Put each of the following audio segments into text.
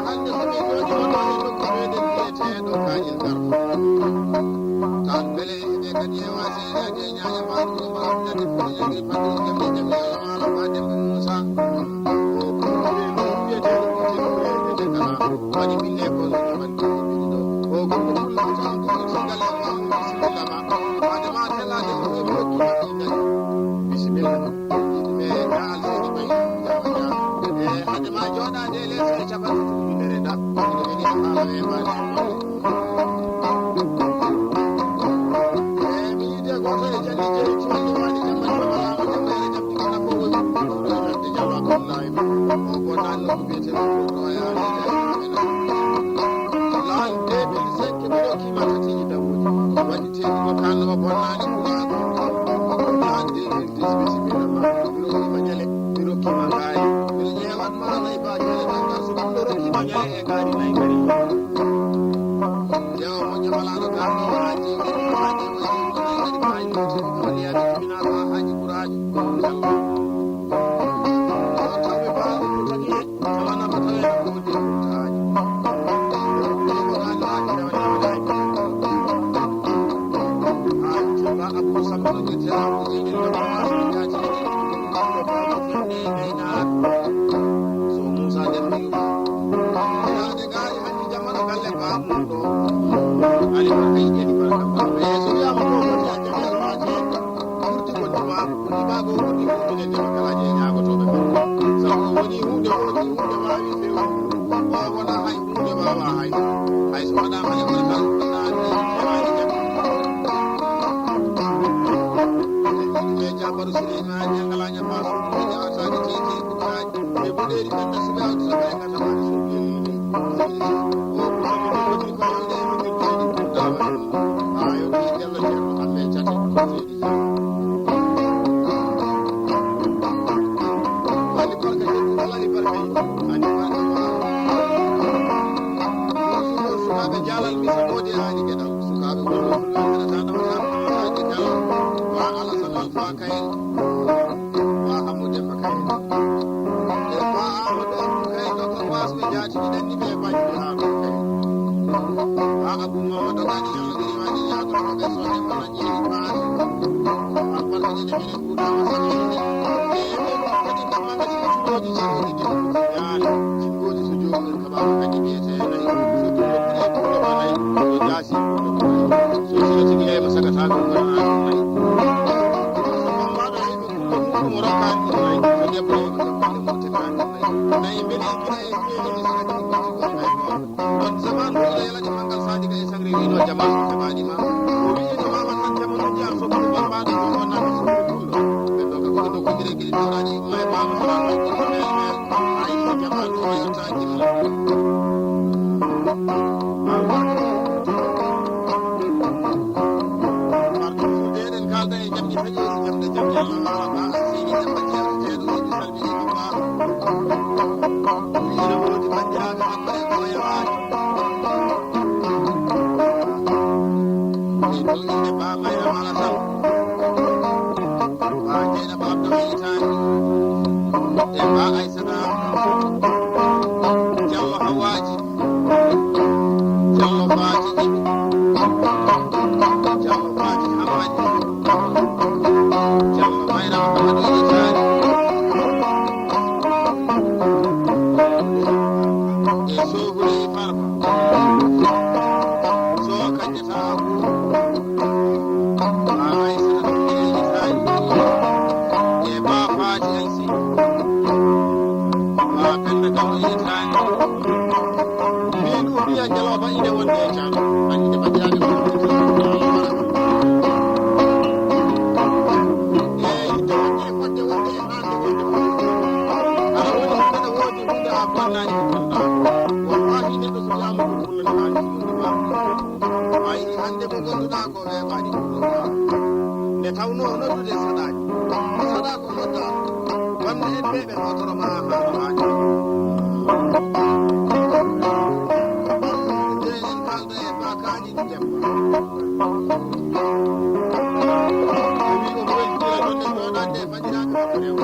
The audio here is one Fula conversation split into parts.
hande so min joni wonno e nokku meɗen wiyeteɗo kaƴel garfo tan beele ɓe kadi e waseede ñaña maɗum mbaɗnade fuɗiɗi fadde jamde jami alamaala ma dembo moussa waɗi bille ko waɗi o gonɗo fulla tan ko sigal e ma bisimilla ma hade ma telade ko e hokki ma ɗiɗen bisimilla ɓe ka alseni ɓay jama e hade ma joɗade less e capanɗe tubidere ɗa ene haala e maɗe mi yiide goto e jalli jeyi cuwalle maɗi jammani babalama jammere jamɗi kana fof woyi ɗoɗe jallo abdoullahi o bonnani nokko biyeteɗo ɗo yaade laal deɓel sekke ɓeɗo kima tatiji dawuji waɗi teɗiɗo kanno bonnani ɓuraɗo laal deɓel dis bisimilla ma ɓeɗo kima ñale ɓeɗo kima gaari ɓeɗo ƴewan mala nayi ba ñale ɓega so ɓuɗo rokkima ñale e gaari nayi gari jewa moƴƴo walaɗo garno haji haji gadi kayi waliyaɓe jibinaɗo ha haji ɓuraji jalla tawɓe mbaɗi tagi tawanaba tawena kodi taji Abou Samba no dirte Abou Jini no Bamas Jaji no Bamas Fini Neyna so Moussa Demba yaade gaari hanni jamano galle baamu ɗo ali ko kay jeni barka baamu e so wiyama ko woni a jamel ma je ɓurti gonɗi ma ɓurti ma go woni hunde nde kalaji e ñagotoɓe ɓe sabu woni hunde woni hunde wawi fewu o wona hay hunde wawa hay so waɗama e wona kal jabaru suleiman ñangalaña ma suuɗi jawataɗe teki kuɓaji e boɗeri men nasiɓe awdi so ɓe gatamade suuɗi o ɓuɗi ko yewde e min jeeɗi ɓurɗama ha yodi dello ceerno hamme cate seedi jam wali barka jeddi walani barka ani barka wa sukaɓe jalal mi so modi ani gueɗal sukaɓe wonno fulɓe ganata ɗawata jalal wa alasan alfa kayen wa hamude fa kayen e fa amadou abdou kayen docteur wasɓe jaatiɗi ɗanni ɓe bañɗi ha ɗo kayen ha abou mamadou gani yalogiri waɗi yagotoɓe sone wona ƴeewi maati ha balɗeɗe minen ɓuurama sakkinde e ɓe kadi dammaga cuuɗoji cehoɗi ɗi yaani cingoji so jomum kaɓama kadi wiyete nayi so dummoɓɓuɗe ɓurɗoma nayi so jaasi ɓurɗoma nayi so sila tigi yeyma sagataɓe gona aɗum nayi mo rokkani ɗum nayi so debbo yeɓe golle murtetani ɗum nayi beeli gila e feewini so kadi ɗiggoti gon nayi ɗon ɗon zaman ila yalaɗi manggal sadiga e sangre wino jaman heɓanima o wiino wawan nan jamano jiyam so ɓuri gon mbaɗo ɗum wonnama so ɓuri fulɗo ɓe ɗo ka koɗo dokkodire guili tawɗaɗi ma e bama salan ɗo ɓurɗo mel ayi jaman ɗo o yewta gilla marɗo fuldeɗen kalda e jamɗi taƴoji jamɗe jamɗi allah alaba sini demba ceerno ceeɗo yiɗi salmini mama wiino wodi bandiraɓe makko e ko yewani ɗo inde bama e mala taw ba jeeɗa babɗo wiyitani e ba aissata jallo hawaji jallo faji ɗiɗi jallo faji hammadi jallo mayra mamadou yitani e sohuri farba so kañƴata ba aissata ɗum yitani e ba faji elsi ba penda gallo yitani min o wiya jaloba ine wonde e cano ande bandiraɓe bonnani ko gonɗa wallahi neɗɗo so wiyama ko fullani hani ɗumɗuma ayi hande mo gonduɗa ko weɓani ɗumɗuma nde tawno noddude saɗaji saɗa ko nodda wonde en ɓeɓe hotoroma haala waɗi nde en kalda e bakaji ɗi demba o wi o weltira ɗon e joɗande bandiraɓe makko rew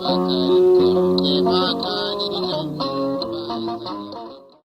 Thank you.